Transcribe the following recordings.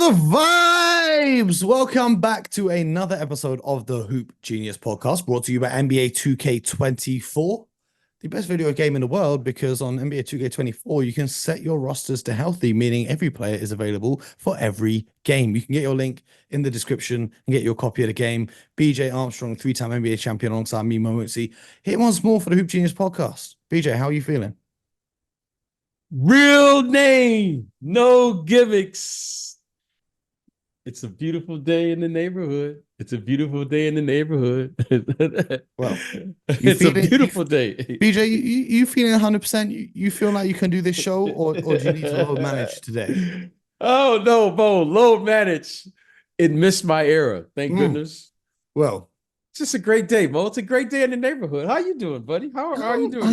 the vibes? Welcome back to another episode of the Hoop Genius podcast, brought to you by NBA 2K24, the best video game in the world, because on NBA 2K24 you can set your rosters to healthy, meaning every player is available for every game. You can get your link in the description and get your copy of the game. BJ Armstrong, three-time NBA champion, alongside me, Momotsi, here once more for the Hoop Genius podcast. BJ, how are you feeling? Real name, no gimmicks. It's a beautiful day in the neighborhood. It's a beautiful day in the neighborhood. Well, it's a beautiful day. BJ, you feeling 100%? You feel like you can do this show, or do you need to load manage today? Oh, no, Bo, load manage. It missed my era. Thank goodness. Well, it's just a great day, Bo. It's a great day in the neighborhood. How you doing, buddy? How are you doing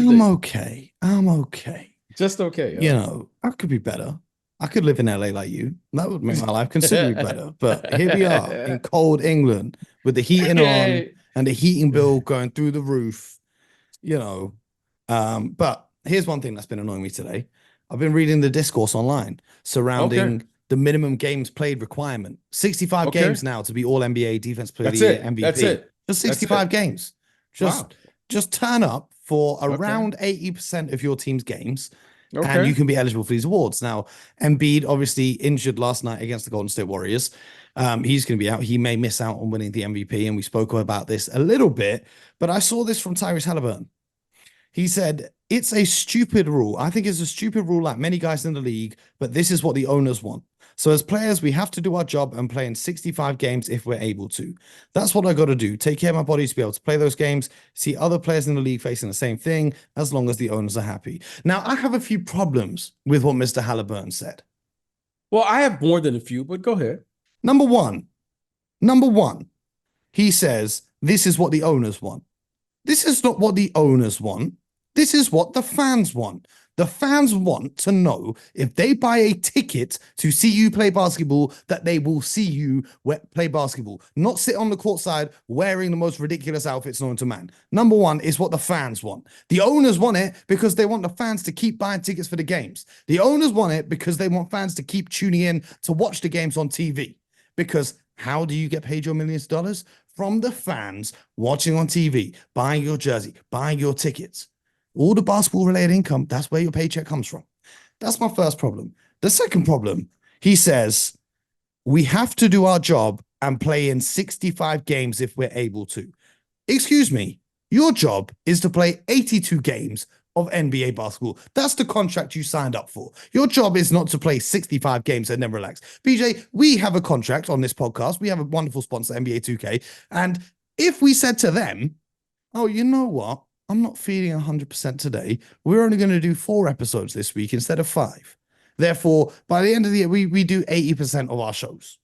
today? I'm okay. Just okay. You know, I could be better. I could live in LA like you. That would make my life considerably better. But here we are in cold England with the heating on and the heating bill going through the roof, you know. But here's one thing that's been annoying me today. I've been reading the discourse online surrounding the minimum games played requirement. 65 games now to be all NBA defense player of the year MVP. That's it. Just 65 games. Just turn up for around 80% of your team's games, and you can be eligible for these awards. Now, Embiid obviously injured last night against the Golden State Warriors. He's going to be out. He may miss out on winning the MVP, and we spoke about this a little bit, but I saw this from Tyrese Haliburton. He said, it's a stupid rule. I think it's a stupid rule like many guys in the league, but this is what the owners want. So as players, we have to do our job and play in 65 games if we're able to. That's what I got to do. Take care of my body to be able to play those games, see other players in the league facing the same thing, as long as the owners are happy. Now, I have a few problems with what Mr. Haliburton said. Well, I have more than a few, but go ahead. Number one, he says, this is what the owners want. This is not what the owners want. This is what the fans want. The fans want to know if they buy a ticket to see you play basketball, that they will see you play basketball, not sit on the court side wearing the most ridiculous outfits known to man. Number one is what the fans want. The owners want it because they want the fans to keep buying tickets for the games. The owners want it because they want fans to keep tuning in to watch the games on TV. Because how do you get paid your millions of dollars? From the fans watching on TV, buying your jersey, buying your tickets. All the basketball-related income, that's where your paycheck comes from. That's my first problem. The second problem, he says, we have to do our job and play in 65 games if we're able to. Excuse me, your job is to play 82 games of NBA basketball. That's the contract you signed up for. Your job is not to play 65 games and then relax. BJ, we have a contract on this podcast. We have a wonderful sponsor, NBA 2K. And if we said to them, oh, you know what? I'm not feeling 100% today. We're only going to do 4 episodes this week instead of 5. Therefore, by the end of the year, we do 80% of our shows.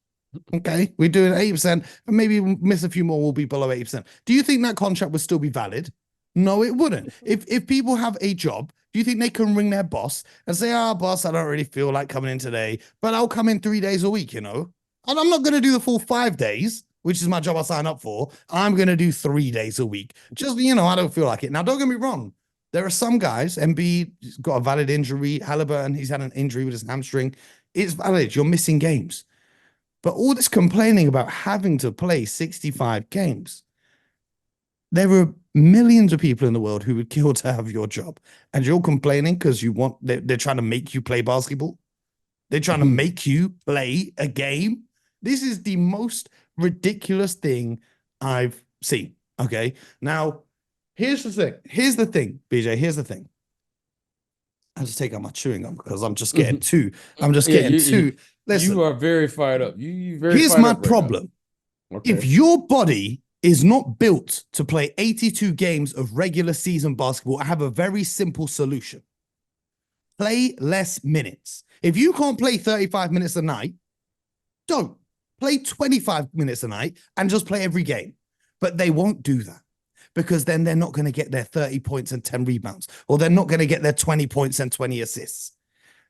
Okay? We're doing 80%, and maybe we'll miss a few more, we'll be below 80%. Do you think that contract would still be valid? No, it wouldn't. If people have a job, do you think they can ring their boss and say, boss, I don't really feel like coming in today, but I'll come in 3 days a week, you know? And I'm not going to do the full 5 days, which is my job I sign up for. I'm going to do 3 days a week. Just, you know, I don't feel like it. Now, don't get me wrong. There are some guys, Embiid's got a valid injury. Haliburton, he's had an injury with his hamstring. It's valid. You're missing games. But all this complaining about having to play 65 games, there are millions of people in the world who would kill to have your job. And you're complaining because they're trying to make you play basketball. They're trying to make you play a game. This is the most ridiculous thing I've seen. Okay. Now, here's the thing, BJ. Here's the thing. I'll just take out my chewing gum because I'm just getting too. Listen, you are very fired up. Here's my problem. Okay. If your body is not built to play 82 games of regular season basketball, I have a very simple solution. Play less minutes. If you can't play 35 minutes a night, don't. Play 25 minutes a night and just play every game. But they won't do that because then they're not going to get their 30 points and 10 rebounds, or they're not going to get their 20 points and 20 assists.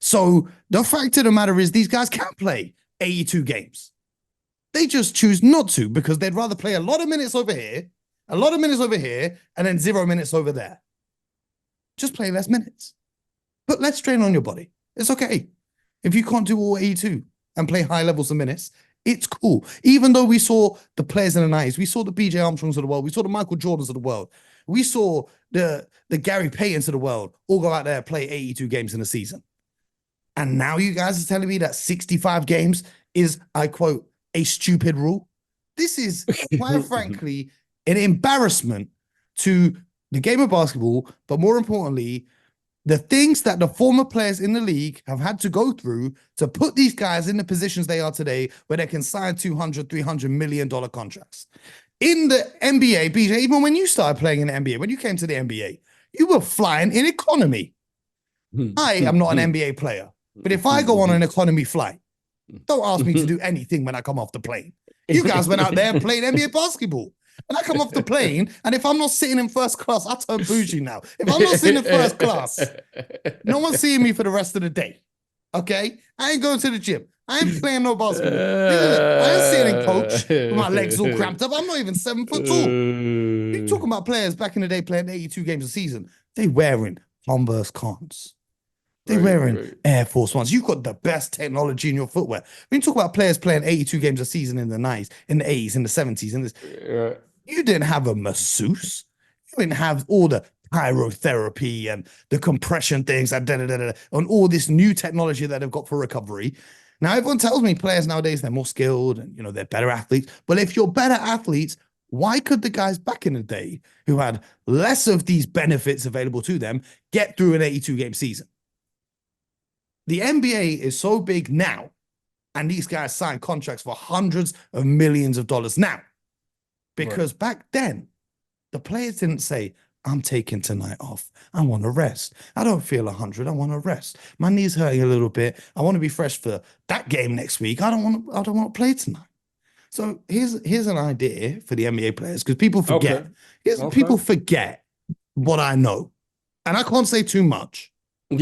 So the fact of the matter is these guys can't play 82 games. They just choose not to because they'd rather play a lot of minutes over here, and then 0 minutes over there. Just play less minutes. Put less strain on your body. It's okay. If you can't do all 82, and play high levels of minutes, it's cool. Even though we saw the players in the 90s, we saw the BJ Armstrongs of the world, we saw the Michael Jordans of the world, we saw the Gary Paytons of the world all go out there and play 82 games in a season. And now you guys are telling me that 65 games is, I quote, a stupid rule. This is, quite frankly, an embarrassment to the game of basketball, but more importantly, the things that the former players in the league have had to go through to put these guys in the positions they are today, where they can sign $200, $300 million contracts. In the NBA, BJ, even when you started playing in the NBA, when you came to the NBA, you were flying in economy. I am not an NBA player, but if I go on an economy flight, don't ask me to do anything when I come off the plane. You guys went out there and played NBA basketball. And I come off the plane, and if I'm not sitting in first class, I turn bougie now. If I'm not sitting in first class, no one's seeing me for the rest of the day. Okay? I ain't going to the gym. I ain't playing no basketball. I ain't sitting in coach with my legs all cramped up. I'm not even 7 foot tall. You're talking about players back in the day playing 82 games a season. They wearing Converse Cons. They're wearing Air Force Ones. You've got the best technology in your footwear. When you talk about players playing 82 games a season in the 90s, in the 80s, in the 70s, in this, you didn't have a masseuse. You didn't have all the chirotherapy and the compression things and and all this new technology that they've got for recovery. Now, everyone tells me players nowadays, they're more skilled and, they're better athletes. But if you're better athletes, why could the guys back in the day who had less of these benefits available to them get through an 82-game season? The NBA is so big now, and these guys sign contracts for hundreds of millions of dollars now. Because back then, the players didn't say, I'm taking tonight off. I want to rest. I don't feel 100. I want to rest. My knee's hurting a little bit. I want to be fresh for that game next week. I don't want to play tonight. So here's an idea for the NBA players, because people forget. People forget what I know. And I can't say too much. So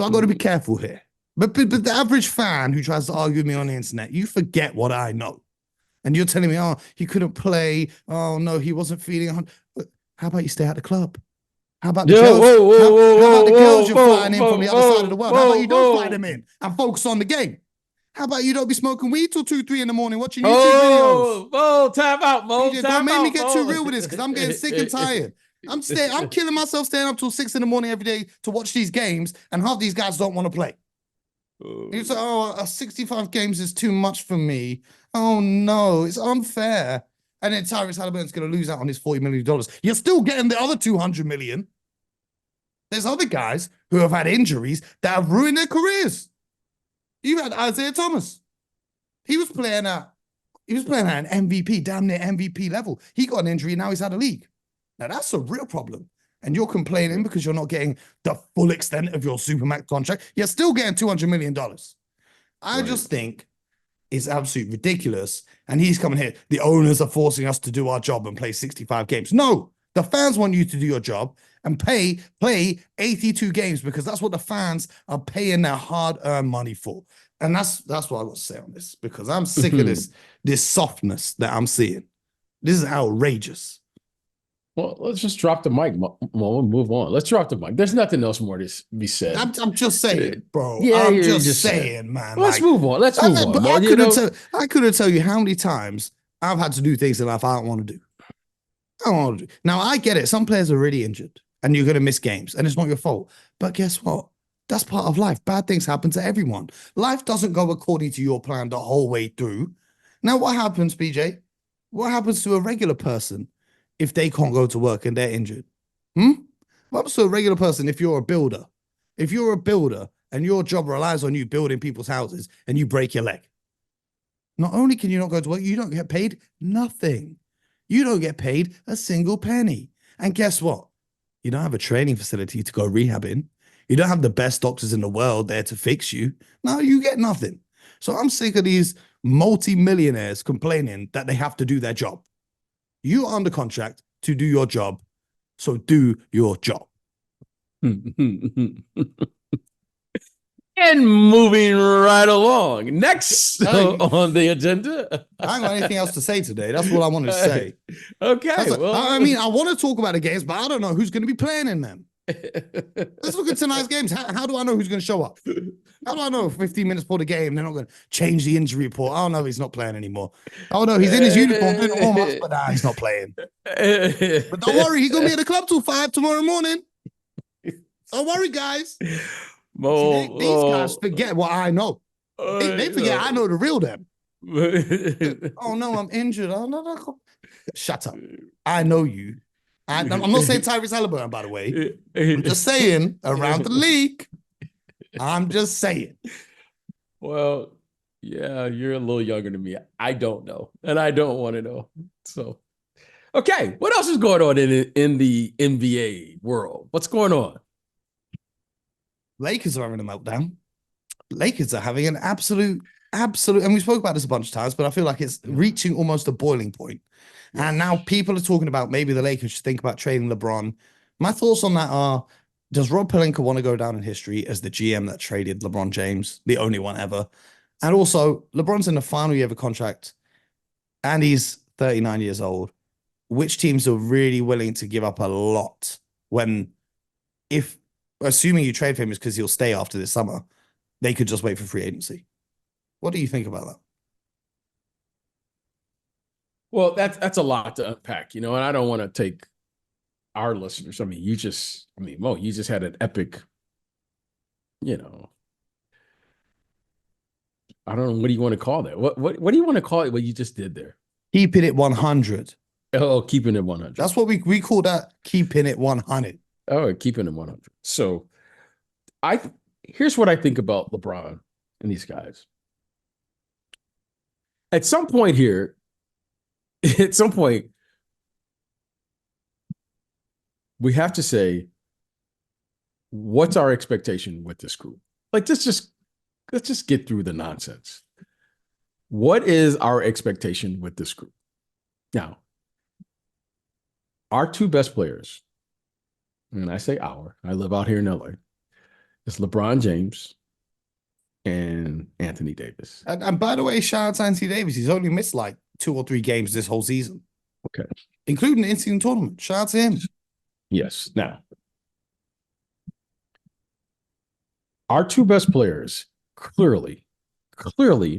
I've got to be careful here. But the average fan who tries to argue with me on the internet, you forget what I know. And you're telling me, oh, he couldn't play. Oh, no, he wasn't feeling 100. How about you stay at the club? How about the girls? How about the girls you're flying in from the other side of the world? How about you don't fly them in and focus on the game? How about you don't be smoking weed till 2, 3 in the morning watching YouTube videos? Time out, Mo. Don't make me get too real with this, because I'm getting sick and tired. I'm killing myself staying up till 6 in the morning every day to watch these games, and half these guys don't want to play. You say, 65 games is too much for me. Oh no, it's unfair. And then Tyrese Haliburton's going to lose out on his $40 million. You're still getting the other $200 million. There's other guys who have had injuries that have ruined their careers. You had Isaiah Thomas. He was playing at an MVP, damn near MVP level. He got an injury, now he's out of the league. Now that's a real problem. And you're complaining because you're not getting the full extent of your Supermax contract. You're still getting $200 million. I just think it's absolutely ridiculous. And he's coming here. The owners are forcing us to do our job and play 65 games. No, the fans want you to do your job and play 82 games, because that's what the fans are paying their hard-earned money for. And that's what I got to say on this, because I'm sick of this softness that I'm seeing. This is outrageous. Well, let's just drop the mic, Mo, and move on. Let's drop the mic. There's nothing else more to be said. I'm just saying, bro. Yeah, I'm just saying, man. Let's move on. Let's move on. But I couldn't tell you how many times I've had to do things in life I don't want to do. I don't want to do. Now, I get it. Some players are really injured, and you're going to miss games, and it's not your fault. But guess what? That's part of life. Bad things happen to everyone. Life doesn't go according to your plan the whole way through. Now, what happens, BJ? What happens to a regular person if they can't go to work and they're injured? What happens to a regular person if you're a builder? If you're a builder and your job relies on you building people's houses and you break your leg, not only can you not go to work, you don't get paid nothing. You don't get paid a single penny. And guess what? You don't have a training facility to go rehab in. You don't have the best doctors in the world there to fix you. No, you get nothing. So I'm sick of these multi-millionaires complaining that they have to do their job. You are under contract to do your job, so do your job. And moving right along. Next on the agenda. I ain't got anything else to say today. That's what I wanted to say. Okay. I want to talk about the games, but I don't know who's going to be playing in them. Let's look at tonight's games. How do I know who's going to show up? How do I know 15 minutes before the game they're not going to change the injury report? Oh, no, he's not playing anymore. Oh, no, he's in his uniform doing the warm-ups, but he's not playing. But don't worry, he's going to be at the club till 5 tomorrow morning. Don't worry, guys. See, these guys forget what I know. They forget I know the real them. Oh, no, I'm injured. Oh, no. Shut up. I know you. I'm not saying Tyrese Haliburton, by the way. I'm just saying around the league. I'm just saying. Well, yeah, you're a little younger than me. I don't know, and I don't want to know. So, okay, what else is going on in the NBA world? What's going on? Lakers are having a meltdown. Lakers are having an absolute, and we spoke about this a bunch of times, but I feel like it's reaching almost a boiling point. And now people are talking about maybe the Lakers should think about trading LeBron. My thoughts on that are, does Rob Pelinka want to go down in history as the GM that traded LeBron James, the only one ever? And also, LeBron's in the final year of a contract, and he's 39 years old. Which teams are really willing to give up a lot when, if, assuming you trade for him is because he'll stay after this summer, they could just wait for free agency? What do you think about that? Well, that's a lot to unpack, and I don't want to take our listeners. I mean, Mo, you just had an epic, I don't know, what do you want to call that? What do you want to call it? What you just did there? Keeping it 100. Oh, keeping it 100. That's what we call that, keeping it 100. Oh, keeping it 100. So here's what I think about LeBron and these guys. At some point, we have to say, what's our expectation with this group? Like, let's just get through the nonsense. What is our expectation with this group? Now, our two best players, and I say I live out here in LA, is LeBron James and Anthony Davis. And by the way, shout out to Anthony Davis. He's only missed like 2 or 3 games this whole season. Okay. Including the in-season tournament. Shout out to him. Yes. Now, our two best players, clearly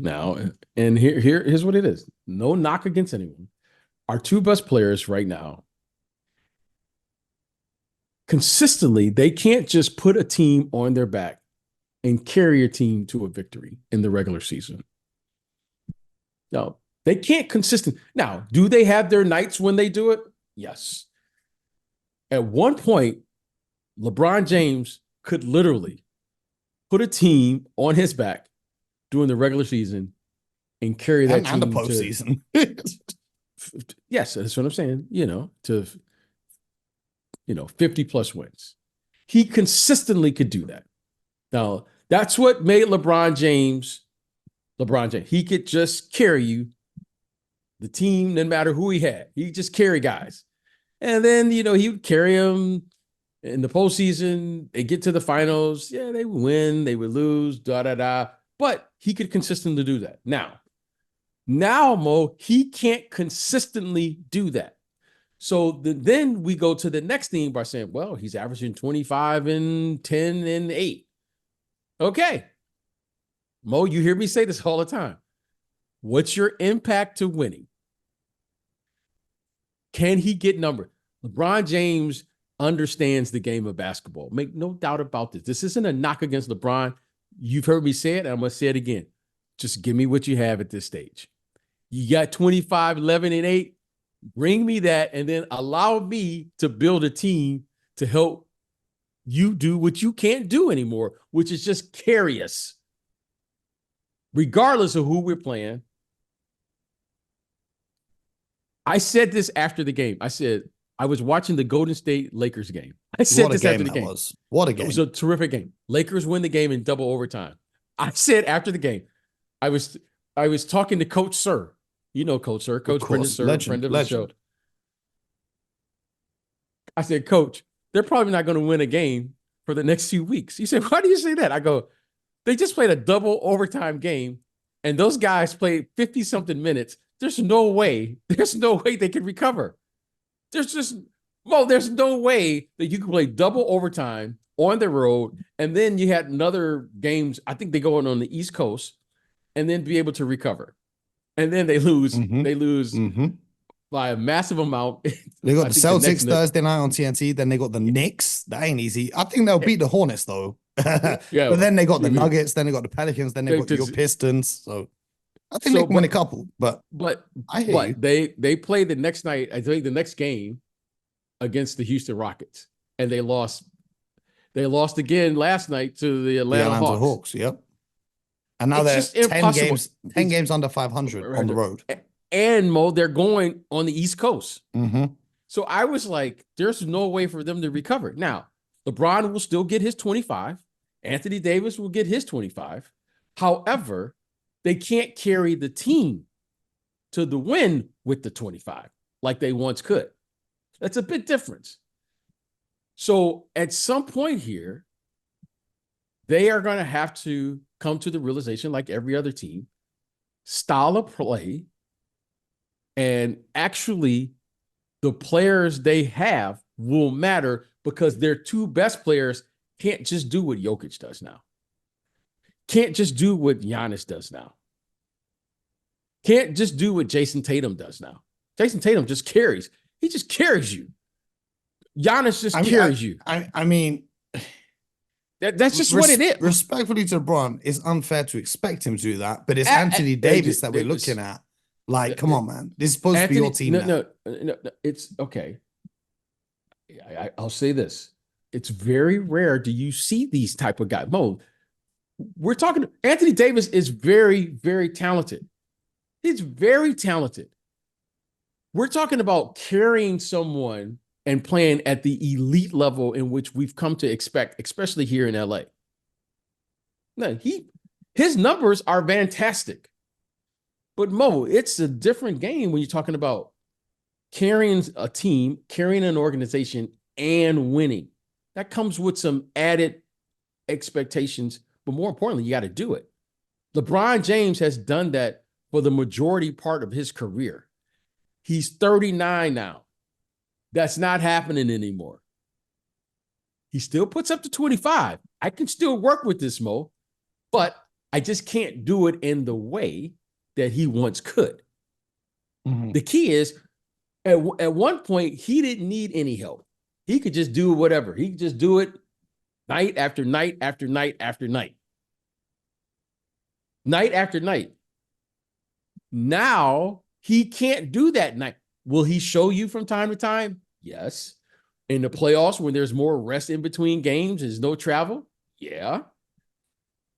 now, and here's what it is. No knock against anyone. Our two best players right now, consistently, they can't just put a team on their back and carry a team to a victory in the regular season. No, they can't consistently. Now, do they have their nights when they do it? Yes. At one point, LeBron James could literally put a team on his back during the regular season and carry that team and the postseason. Yes, that's what I'm saying. To 50 plus wins. He consistently could do that. Now, that's what made LeBron James. He could just carry you, the team, no matter who he had. He just carry guys. And then, he would carry them in the postseason. They get to the finals. Yeah, they would win. They would lose, da-da-da. But he could consistently do that. Now, Mo, he can't consistently do that. So then we go to the next thing by saying, well, he's averaging 25 and 10 and 8. Okay. Mo, you hear me say this all the time. What's your impact to winning? Can he get numbers? LeBron James understands the game of basketball. Make no doubt about this. This isn't a knock against LeBron. You've heard me say it, and I'm going to say it again. Just give me what you have at this stage. You got 25, 11, and 8. Bring me that, and then allow me to build a team to help you do what you can't do anymore, which is just carry us. Regardless of who we're playing. I said this after the game. I said, I was watching the Golden State Lakers game. I said this after the game. What a game. It was a terrific game. Lakers win the game in double overtime. I said after the game, I was talking to Coach Sir. You know Coach Sir, Coach Brendan Sir, friend of the show. I said, Coach, they're probably not going to win a game for the next few weeks. He said, why do you say that? I go, they just played a double overtime game, and those guys played 50-something minutes. There's no way they can recover. There's just Well, there's no way that you can play double overtime on the road, and then you had another games. I think they go on the East Coast, and then be able to recover, and then they lose. Mm-hmm. They lose Mm-hmm. by a massive amount. They got I the think the next Celtics Thursday night on TNT. Then they got the Knicks. That ain't easy. I think they'll beat the Hornets though. But yeah. then they got the Nuggets. Then they got the Pelicans. Then they got your Because Pistons. So I think they so, can win a couple. But but I hear you. they play the next night. I think the next game against the Houston Rockets, and they lost. They lost again last night to the Atlanta Hawks. Yep. And now It's they're just impossible. 10 games under 500 on the road. And Mo, they're going on the East Coast. Mm-hmm. So I was like, there's no way for them to recover. Now, LeBron will still get his 25. Anthony Davis will get his 25. However, they can't carry the team to the win with the 25 like they once could. That's a big difference. So at some point here, they are going to have to come to the realization, like every other team, style of play, and actually the players they have will matter because their two best players can't just do what Jokic does now. Can't just do what Giannis does now. Can't just do what Jason Tatum does now. Jason Tatum just carries. He just carries you. Giannis just carries you. I mean, that's just what it is. Respectfully to LeBron, it's unfair to expect him to do that, but it's Anthony Davis that we're looking at. Like, come on, man. This is supposed to be your team now. No, it's okay. I'll say this. It's very rare do you see these type of guys. Mo, we're talking, Anthony Davis is very, very talented. He's very talented. We're talking about carrying someone and playing at the elite level in which we've come to expect, especially here in LA. No, his numbers are fantastic. But Mo, it's a different game when you're talking about carrying a team, carrying an organization, and winning. That comes with some added expectations, but more importantly, you got to do it. LeBron James has done that for the majority part of his career. He's 39 now. That's not happening anymore. He still puts up to 25. I can still work with this, Mo, but I just can't do it in the way that he once could. Mm-hmm. The key is, at one point, he didn't need any help. He could just do whatever. He could just do it night after night after night after night. Night after night. Now, he can't do that night. Will he show you from time to time? Yes. In the playoffs, when there's more rest in between games, there's no travel? Yeah.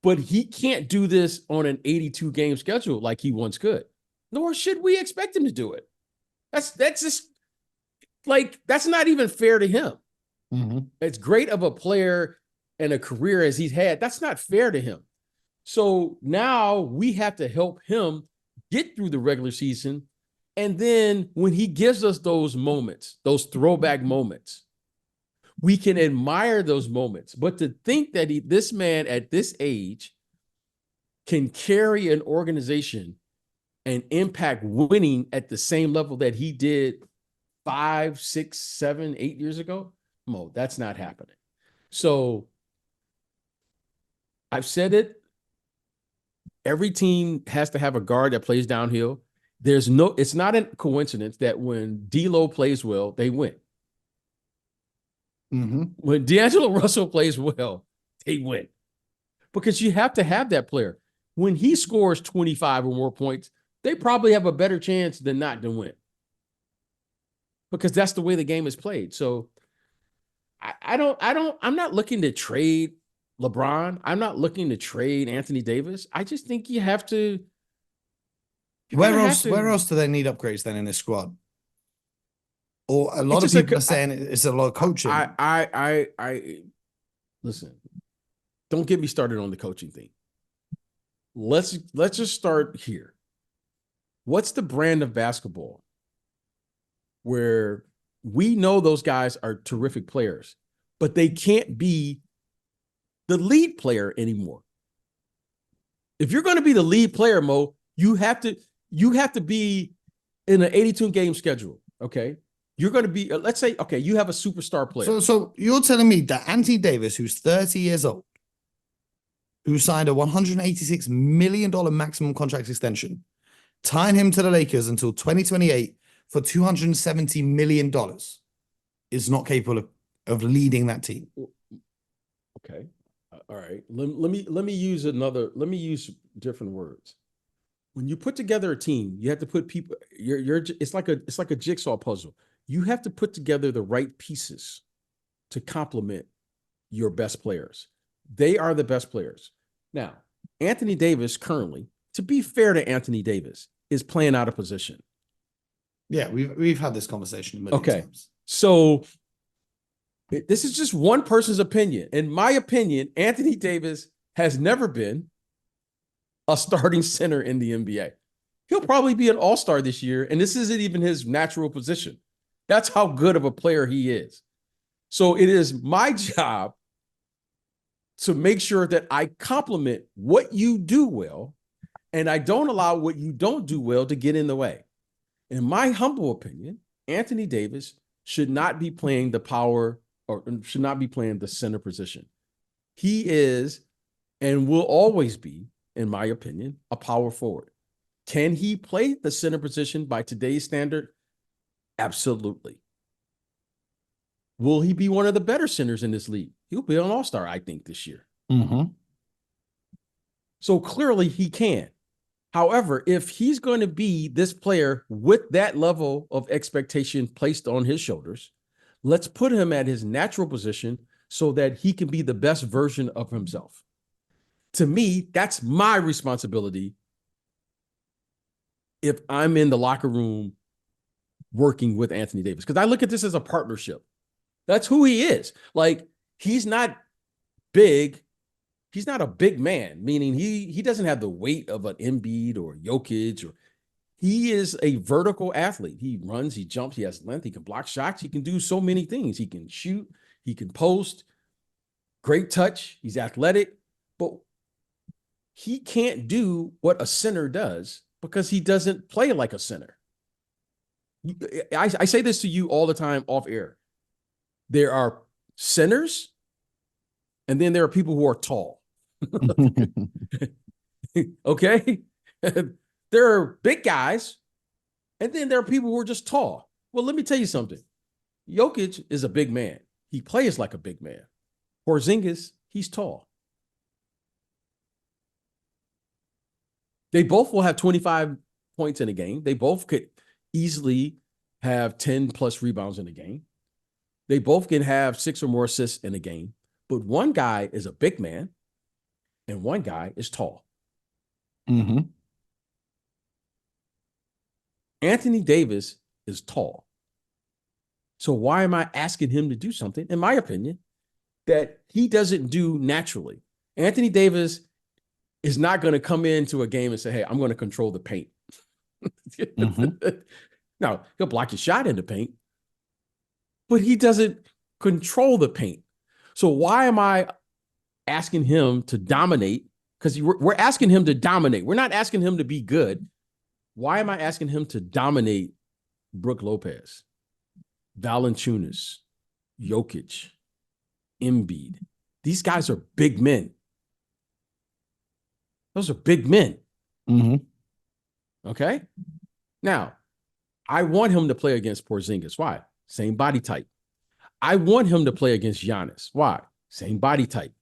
But he can't do this on an 82-game schedule like he once could. Nor should we expect him to do it. That's just like, that's not even fair to him. Mm-hmm. As great of a player and a career as he's had, that's not fair to him. So now we have to help him get through the regular season. And then when he gives us those moments, those throwback moments, we can admire those moments. But to think that this man at this age can carry an organization and impact winning at the same level that he did 5, 6, 7, 8 years ago, Mo, that's not happening. So I've said it. Every team has to have a guard that plays downhill. It's not a coincidence that when D'Lo plays well, they win. Mm-hmm. When D'Angelo Russell plays well, they win. Because you have to have that player. When he scores 25 or more points, they probably have a better chance than not to win. Because that's the way the game is played. So I'm not looking to trade LeBron. I'm not looking to trade Anthony Davis. I just think you have to. Where else do they need upgrades then in this squad? Or a lot of people are saying it's a lot of coaching. I listen, don't get me started on the coaching thing. Let's just start here. What's the brand of basketball where we know those guys are terrific players, but they can't be the lead player anymore? If you're going to be the lead player, Mo, you have to be in an 82-game schedule, okay? You're going to be, let's say, okay, you have a superstar player. So you're telling me that Anthony Davis, who's 30 years old, who signed a $186 million maximum contract extension, tying him to the Lakers until 2028 for $270 million, is not capable of leading that team. Okay. All right. Let me use different words. When you put together a team, you have to put people, it's like a jigsaw puzzle. You have to put together the right pieces to complement your best players. They are the best players. Now, Anthony Davis currently, to be fair to Anthony Davis, is playing out of position. Yeah, we've had this conversation a million times. So this is just one person's opinion. In my opinion, Anthony Davis has never been a starting center in the NBA. He'll probably be an all-star this year, and this isn't even his natural position. That's how good of a player he is. So it is my job to make sure that I complement what you do well, and I don't allow what you don't do well to get in the way. In my humble opinion, Anthony Davis should not be playing the power or should not be playing the center position. He is and will always be, in my opinion, a power forward. Can he play the center position by today's standard? Absolutely. Will he be one of the better centers in this league? He'll be an all-star, I think, this year. Mm-hmm. So clearly he can. However, if he's going to be this player with that level of expectation placed on his shoulders, let's put him at his natural position so that he can be the best version of himself. To me, that's my responsibility if I'm in the locker room working with Anthony Davis, because I look at this as a partnership. That's who he is. Like, he's not big. He's not a big man, meaning he doesn't have the weight of an Embiid or Jokic. He is a vertical athlete. He runs, he jumps, he has length, he can block shots. He can do so many things. He can shoot, he can post, great touch. He's athletic, but he can't do what a center does because he doesn't play like a center. I say this to you all the time off air. There are centers, and then there are people who are tall. Okay? There are big guys, and then there are people who are just tall. Well, let me tell you something. Jokic is a big man. He plays like a big man. Porzingis, he's tall. They both will have 25 points in a game. They both could easily have 10 plus rebounds in a game. They both can have 6 or more assists in a game. But one guy is a big man and one guy is tall. Mm-hmm. Anthony Davis is tall. So why am I asking him to do something, in my opinion, that he doesn't do naturally? Anthony Davis is not going to come into a game and say, hey, I'm going to control the paint. Mm-hmm. Now, he'll block your shot in the paint, but he doesn't control the paint. So why am I asking him to dominate? Because we're asking him to dominate. We're not asking him to be good. Why am I asking him to dominate Brook Lopez, Valanciunas, Jokic, Embiid? These guys are big men. Those are big men. Mm-hmm. Okay? Now, I want him to play against Porzingis. Why? Same body type. I want him to play against Giannis. Why? Same body type.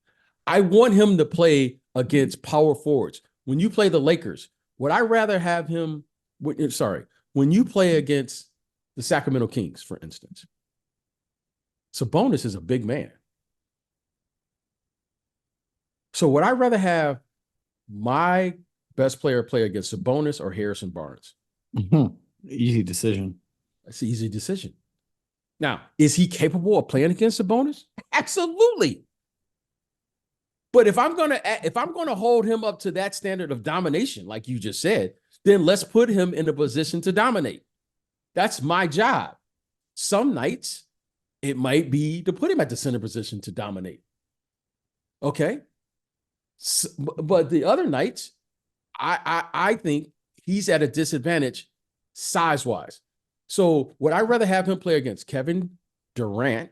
I want him to play against power forwards. When you play the Lakers, would I rather have him, when you play against the Sacramento Kings, for instance, Sabonis is a big man. So would I rather have my best player play against Sabonis or Harrison Barnes? Mm-hmm. Easy decision. That's an easy decision. Now, is he capable of playing against Sabonis? Absolutely. But if I'm gonna hold him up to that standard of domination, like you just said, then let's put him in a position to dominate. That's my job. Some nights it might be to put him at the center position to dominate. Okay. So, but the other nights, I think he's at a disadvantage size-wise. So would I rather have him play against Kevin Durant,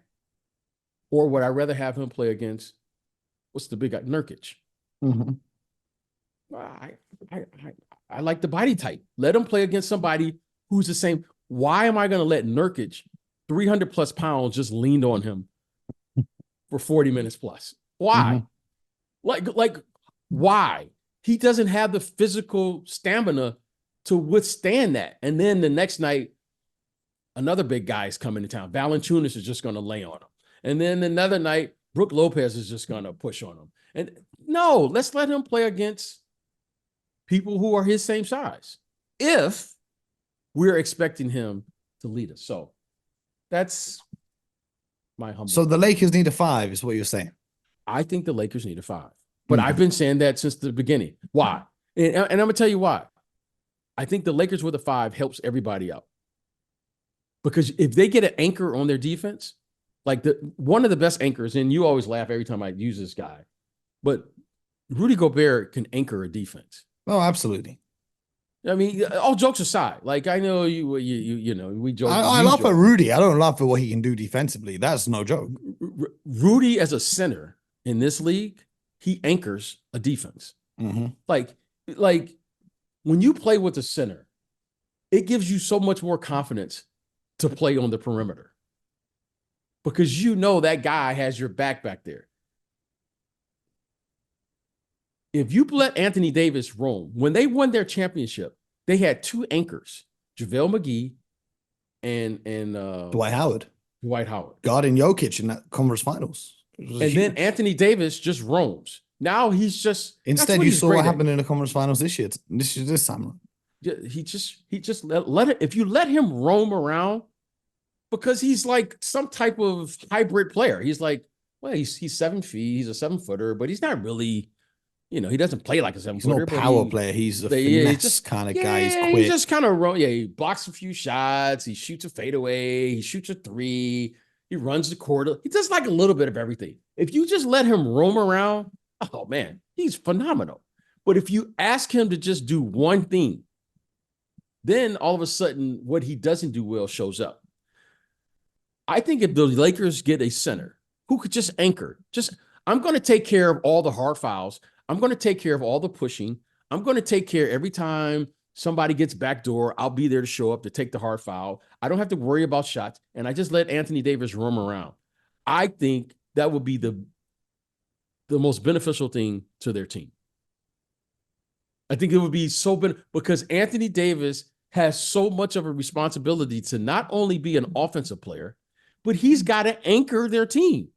or would I rather have him play against what's the big guy, Nurkic? Mhm. I, I, I, I like the body type. Let him play against somebody who's the same. Why am I going to let Nurkic, 300 plus pounds, just leaned on him for 40 minutes plus? Why? Like, why? He doesn't have the physical stamina to withstand that. And then the next night, another big guy is coming to town. Valanciunas is just going to lay on him. And then another night, Brook Lopez is just going to push on him. And no, let's let him play against people who are his same size if we're expecting him to lead us. So that's my humble. So the Lakers need a 5, is what you're saying. I think the Lakers need a 5. But I've been saying that since the beginning. Why? And I'm going to tell you why. I think the Lakers with a 5 helps everybody out. Because if they get an anchor on their defense, like one of the best anchors, and you always laugh every time I use this guy, but Rudy Gobert can anchor a defense. Oh, absolutely. I mean, all jokes aside, like I know you know, we joke. I laugh at Rudy. I don't laugh at what he can do defensively. That's no joke. Rudy as a center in this league, he anchors a defense. Like when you play with the center, it gives you so much more confidence to play on the perimeter because you know that guy has your back there. If you let Anthony Davis roam, when they won their championship, they had 2 anchors, JaVale McGee and Dwight Howard. Guarding Jokic in that conference finals. And then Anthony Davis just roams. Now he's just instead you saw what happened in the conference finals this year. This time. He just let it, if you let him roam around, because he's like some type of hybrid player. He's like, well, he's 7 feet, he's a 7-footer, but he's not really. You know, he doesn't play like a 7-footer. He's no power player. He's a finesse kind of guy. He's quick. He just kind of he blocks a few shots. He shoots a fadeaway. He shoots a 3. He runs the court. He does like a little bit of everything. If you just let him roam around, oh man, he's phenomenal. But if you ask him to just do one thing, then all of a sudden what he doesn't do well shows up. I think if the Lakers get a center who could just anchor, I'm going to take care of all the hard fouls. I'm going to take care of all the pushing. I'm going to take care every time somebody gets backdoor. I'll be there to show up to take the hard foul. I don't have to worry about shots. And I just let Anthony Davis roam around. I think that would be the most beneficial thing to their team. I think it would be so because Anthony Davis has so much of a responsibility to not only be an offensive player, but he's got to anchor their team.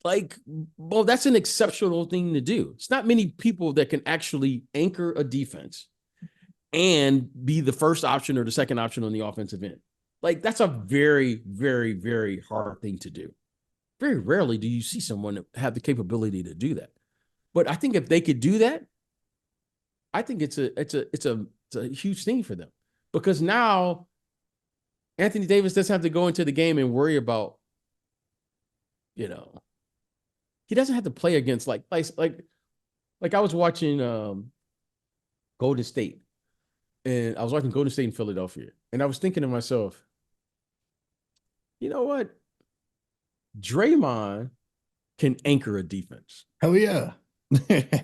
Like, well, that's an exceptional thing to do. It's not many people that can actually anchor a defense and be the first option or the second option on the offensive end. Like, that's a very, very, very hard thing to do. Very rarely do you see someone have the capability to do that. But I think if they could do that, I think it's a huge thing for them, because now Anthony Davis doesn't have to go into the game and worry about, you know, he doesn't have to play against like I was watching Golden State, and I was watching Golden State in Philadelphia, and I was thinking to myself, you know what? Draymond can anchor a defense. Hell yeah.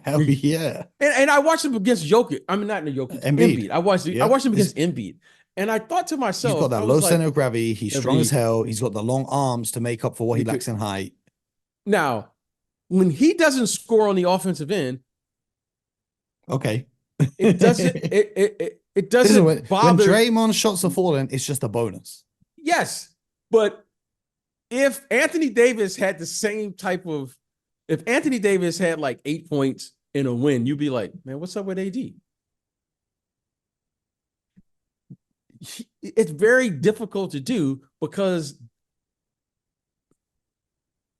Hell yeah. And I watched him against Jokic. I mean, not in Jokic, Embiid. I watched him against Embiid. And I thought to myself, he's got that low center of gravity. He's strong as hell. He's got the long arms to make up for what he lacks in height. Now, when he doesn't score on the offensive end, okay, it doesn't bother. When Draymond's shots are falling, it's just a bonus. Yes, but if Anthony Davis had the same type of, if Anthony Davis had like 8 points in a win, you'd be like, man, what's up with AD? It's very difficult to do because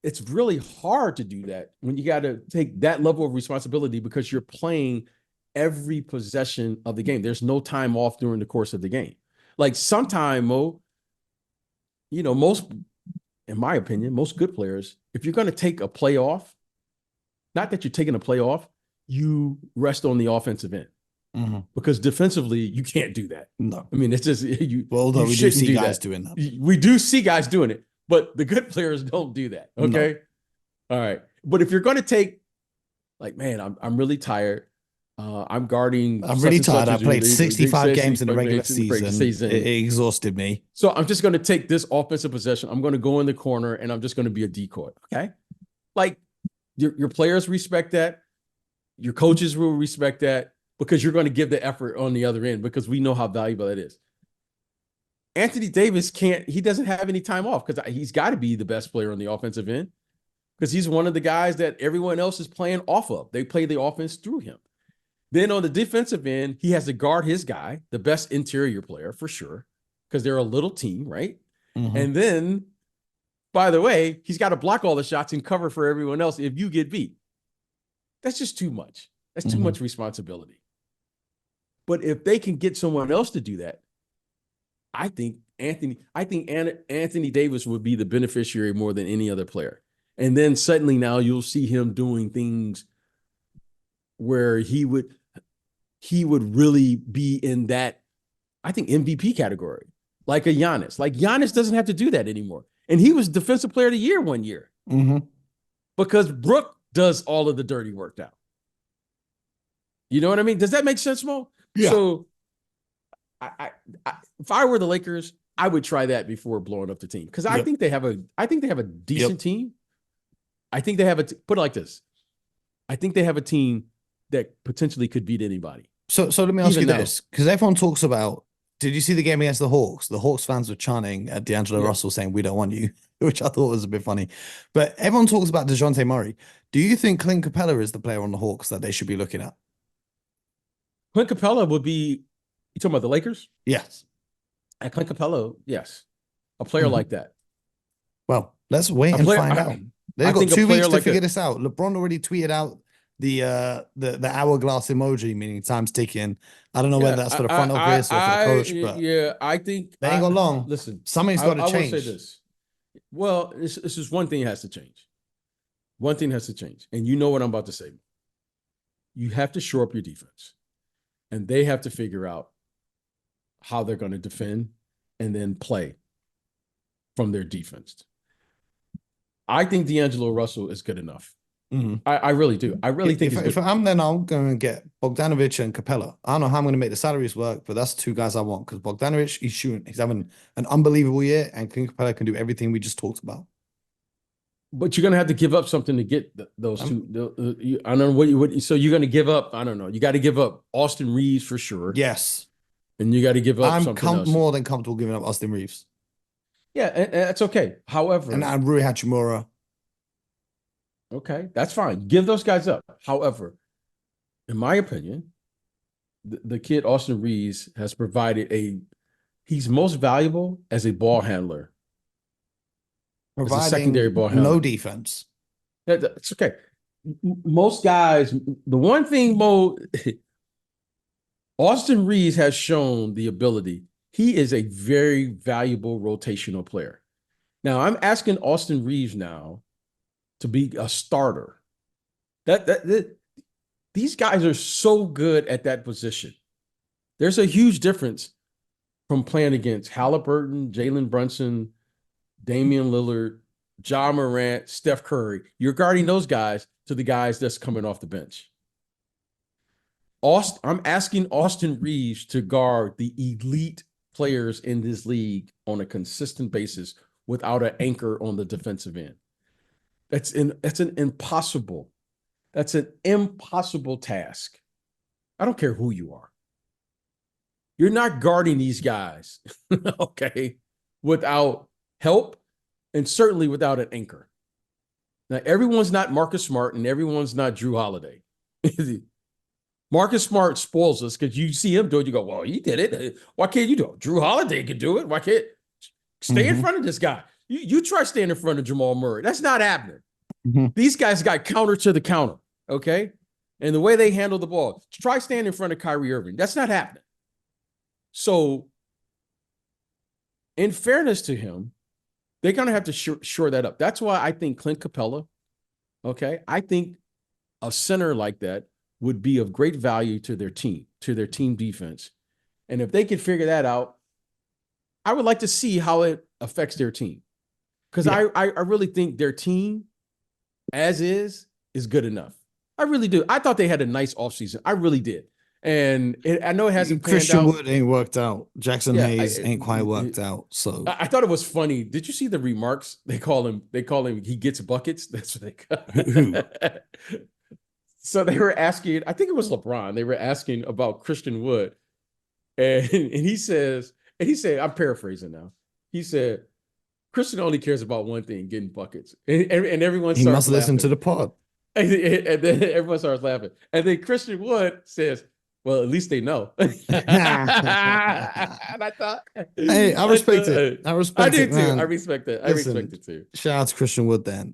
it's really hard to do that when you got to take that level of responsibility, because you're playing every possession of the game. There's no time off during the course of the game. Like sometime, Mo, you know, in my opinion, most good players, if you're going to take a play off, not that you're taking a play off, you rest on the offensive end. because defensively you can't do that. No. I mean, it's just you. Well, although you we do shouldn't see guys that. doing that. We do see guys doing it, but the good players don't do that. Okay. No. All right. But if you're going to take, like, man, I'm really tired. I'm guarding. I'm really tired. I played 65 games in the regular season. It exhausted me. So I'm just going to take this offensive possession. I'm going to go in the corner and I'm just going to be a decoy. Okay. Like your players respect that. Your coaches will respect that because you're going to give the effort on the other end because we know how valuable that is. Anthony Davis he doesn't have any time off because he's got to be the best player on the offensive end because he's one of the guys that everyone else is playing off of. They play the offense through him. Then on the defensive end, he has to guard his guy, the best interior player for sure, because they're a little team, right? And then, by the way, he's got to block all the shots and cover for everyone else if you get beat. That's just too much. That's too much responsibility. But if they can get someone else to do that, I think Anthony Davis would be the beneficiary more than any other player. And then suddenly now you'll see him doing things where he would really be in that, I think, MVP category, like a Giannis. Like Giannis doesn't have to do that anymore. And he was Defensive Player of the Year one year because Brooke does all of the dirty work now. You know what I mean? Does that make sense, Mo? Yeah. So I if I were the Lakers, I would try that before blowing up the team because I think they have a decent team. I think they have put it like this. I think they have a team that potentially could beat anybody. So let me ask you this, because everyone talks about, did you see the game against the Hawks? The Hawks fans were chanting at D'Angelo Russell saying, "We don't want you," which I thought was a bit funny. But everyone talks about Dejounte Murray. Do you think Clint Capela is the player on the Hawks that they should be looking at? Clint Capela would be, you talking about the Lakers? Yes. At Clint Capela, yes. A player like that. Well, let's wait and find out. They've got 2 weeks to figure this out. LeBron already tweeted out the hourglass emoji, meaning time's ticking. I don't know whether that's for the front office or for the coach, but I think they ain't got long. Listen, something's got to change. I will say this. Well, this is one thing has to change. One thing has to change, and you know what I'm about to say. You have to shore up your defense, and they have to figure out how they're going to defend and then play from their defense. I think D'Angelo Russell is good enough. I really do. I really think if I'm then I'm going to get Bogdanovic and Capela. I don't know how I'm going to make the salaries work, but that's 2 guys I want because Bogdanovic, he's having an unbelievable year, and Clint Capela can do everything we just talked about. But you're going to have to give up something to get those two. I don't know what. So you're going to give up. I don't know. You got to give up Austin Reeves for sure. Yes, and you got to give up. I'm more than comfortable giving up Austin Reeves. Yeah, and that's okay. However, and Rui Hachimura. Okay, that's fine. Give those guys up. However, in my opinion, the kid Austin Reeves has provided he's most valuable as a ball handler. Providing as a secondary ball handler. No defense. It's okay. Most guys, the one thing Austin Reeves has shown the ability. He is a very valuable rotational player. Now, I'm asking Austin Reeves now to be a starter. These guys are so good at that position. There's a huge difference from playing against Haliburton, Jalen Brunson, Damian Lillard, Ja Morant, Steph Curry. You're guarding those guys to the guys that's coming off the bench. I'm asking Austin Reeves to guard the elite players in this league on a consistent basis without an anchor on the defensive end. That's an impossible task. I don't care who you are. You're not guarding these guys, okay, without help and certainly without an anchor. Now, everyone's not Marcus Smart and everyone's not Drew Holiday. Marcus Smart spoils us because you see him do it, you go, well, he did it. Why can't you do it? Drew Holiday can do it. Why can't stay in front of this guy? You try staying in front of Jamal Murray. That's not happening. These guys got counter to the counter, okay? And the way they handle the ball. Try standing in front of Kyrie Irving. That's not happening. So, in fairness to him, they're going to have to shore that up. That's why I think Clint Capela, okay? I think a center like that would be of great value to their team defense. And if they could figure that out, I would like to see how it affects their team. Because I really think their team, as is good enough. I really do. I thought they had a nice offseason. I really did. And I know it hasn't panned Christian out. Wood ain't worked out. Jackson Hayes ain't quite worked out. So I thought it was funny. Did you see the remarks? They call him he gets buckets. That's what they call. So they were asking, I think it was LeBron. They were asking about Christian Wood. And he said, I'm paraphrasing now. He said, Christian only cares about one thing, getting buckets. And everyone starts he must laughing. listen to the pod. And then everyone starts laughing. And then Christian Wood says, well, at least they know. And I thought, hey, I respect it. I respect it, man. I respect it. Listen, I respect it too. Shout out to Christian Wood then.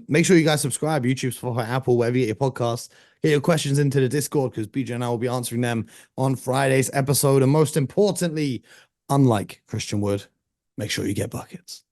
Make sure you guys subscribe. YouTube, Spotify, Apple, wherever you get your podcasts. Get your questions into the Discord because BJ and I will be answering them on Friday's episode. And most importantly, unlike Christian Wood, make sure you get buckets.